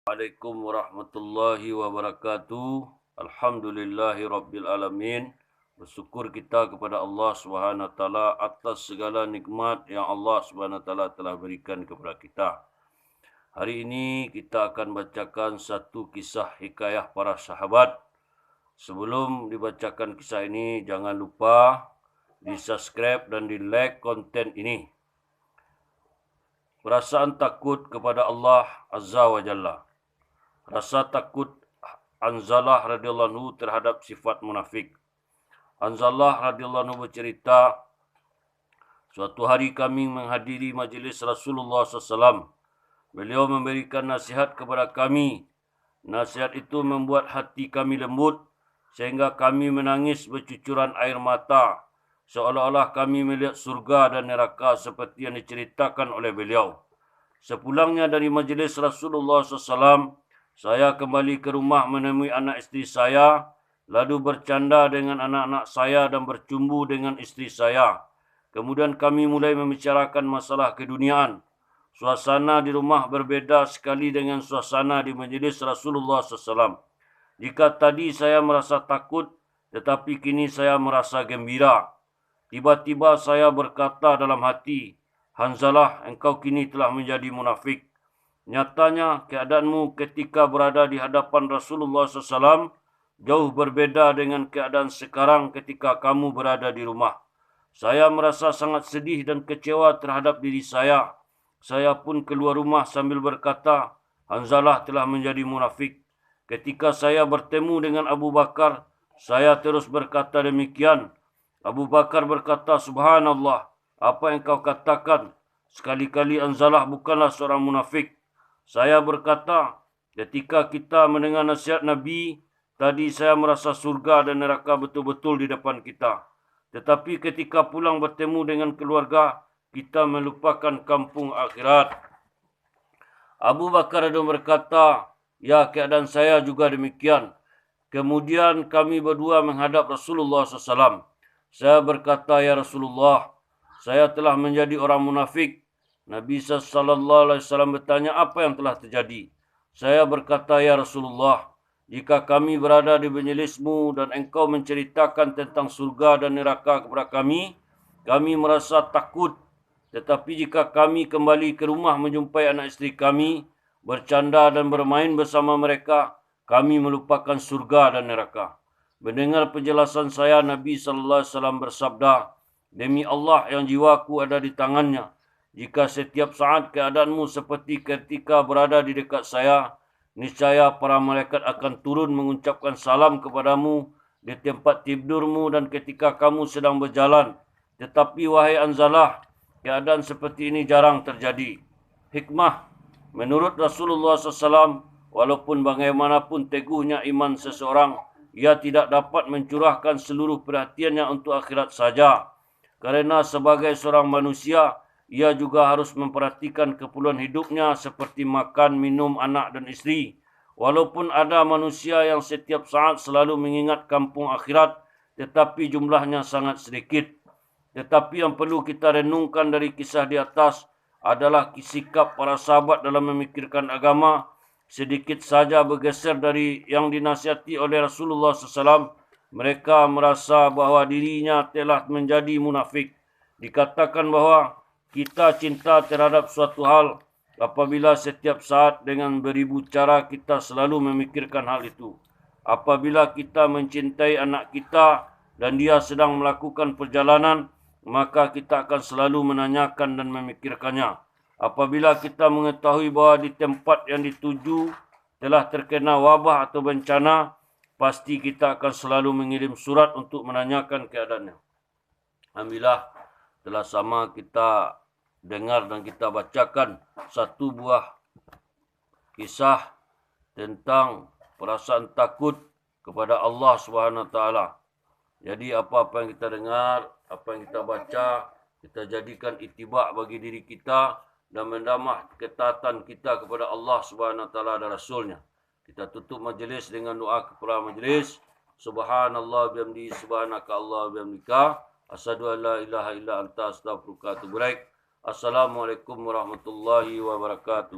Assalamualaikum warahmatullahi wabarakatuh. Alhamdulillahi rabbil alamin. Bersyukur kita kepada Allah Subhanahu wa taala atas segala nikmat yang Allah Subhanahu wa taala telah berikan kepada kita. Hari ini kita akan bacakan satu kisah hikayah para sahabat. Sebelum dibacakan kisah ini, jangan lupa di-subscribe dan di-like konten ini. Perasaan takut kepada Allah Azza wa Jalla. Rasa takut Hanzalah radhiyallahu anhu terhadap sifat munafik. Hanzalah radhiyallahu anhu bercerita, suatu hari kami menghadiri majlis Rasulullah SAW. Beliau memberikan nasihat kepada kami. Nasihat itu membuat hati kami lembut sehingga kami menangis bercucuran air mata, seolah-olah kami melihat surga dan neraka seperti yang diceritakan oleh beliau. Sepulangnya dari majlis Rasulullah SAW, saya kembali ke rumah menemui anak isteri saya, lalu bercanda dengan anak-anak saya dan bercumbu dengan isteri saya. Kemudian kami mulai membicarakan masalah keduniaan. Suasana di rumah berbeda sekali dengan suasana di majlis Rasulullah SAW. Jika tadi saya merasa takut, tetapi kini saya merasa gembira. Tiba-tiba saya berkata dalam hati, Hanzalah, engkau kini telah menjadi munafik. Nyatanya keadaanmu ketika berada di hadapan Rasulullah SAW jauh berbeda dengan keadaan sekarang ketika kamu berada di rumah. Saya merasa sangat sedih dan kecewa terhadap diri saya. Saya pun keluar rumah sambil berkata, Hanzalah telah menjadi munafik. Ketika saya bertemu dengan Abu Bakar, saya terus berkata demikian. Abu Bakar berkata, Subhanallah, apa yang kau katakan? Sekali-kali Hanzalah bukanlah seorang munafik. Saya berkata, ketika kita mendengar nasihat Nabi, tadi saya merasa surga dan neraka betul-betul di depan kita. Tetapi ketika pulang bertemu dengan keluarga, kita melupakan kampung akhirat. Abu Bakar berkata, ya keadaan saya juga demikian. Kemudian kami berdua menghadap Rasulullah SAW. Saya berkata, ya Rasulullah, saya telah menjadi orang munafik. Nabi SAW bertanya, apa yang telah terjadi? Saya berkata, ya Rasulullah, jika kami berada di majlismu dan engkau menceritakan tentang surga dan neraka kepada kami merasa takut. Tetapi jika kami kembali ke rumah menjumpai anak isteri kami, bercanda dan bermain bersama mereka, kami melupakan surga dan neraka. Mendengar penjelasan saya, Nabi SAW bersabda, demi Allah yang jiwaku ada di tangannya, jika setiap saat keadaanmu seperti ketika berada di dekat saya, niscaya para malaikat akan turun mengucapkan salam kepadamu di tempat tidurmu dan ketika kamu sedang berjalan. Tetapi wahai Hanzalah, keadaan seperti ini jarang terjadi. Hikmah, menurut Rasulullah SAW, walaupun bagaimanapun teguhnya iman seseorang, ia tidak dapat mencurahkan seluruh perhatiannya untuk akhirat saja. Karena sebagai seorang manusia, ia juga harus memperhatikan keperluan hidupnya seperti makan, minum, anak dan isteri. Walaupun ada manusia yang setiap saat selalu mengingat kampung akhirat, tetapi jumlahnya sangat sedikit. Tetapi yang perlu kita renungkan dari kisah di atas adalah sikap para sahabat dalam memikirkan agama. Sedikit saja bergeser dari yang dinasihati oleh Rasulullah SAW, mereka merasa bahawa dirinya telah menjadi munafik. Dikatakan bahawa kita cinta terhadap suatu hal apabila setiap saat dengan beribu cara kita selalu memikirkan hal itu. Apabila kita mencintai anak kita dan dia sedang melakukan perjalanan, maka kita akan selalu menanyakan dan memikirkannya. Apabila kita mengetahui bahawa di tempat yang dituju telah terkena wabah atau bencana, pasti kita akan selalu mengirim surat untuk menanyakan keadaannya. Alhamdulillah, telah sama kita dengar dan kita bacakan satu buah kisah tentang perasaan takut kepada Allah Subhanahu wa taala. Jadi apa-apa yang kita dengar, apa yang kita baca, kita jadikan itibak bagi diri kita dan mendamah ketaatan kita kepada Allah Subhanahu wa taala dan Rasulnya. Kita tutup majlis dengan doa kepada majlis. Subhanallah bihamdihi, subhanaka Allah bihamdika, asyhadu an la ilaha illa anta, astaghfiruka wa atubu ilaik. Assalamualaikum warahmatullahi wabarakatuh.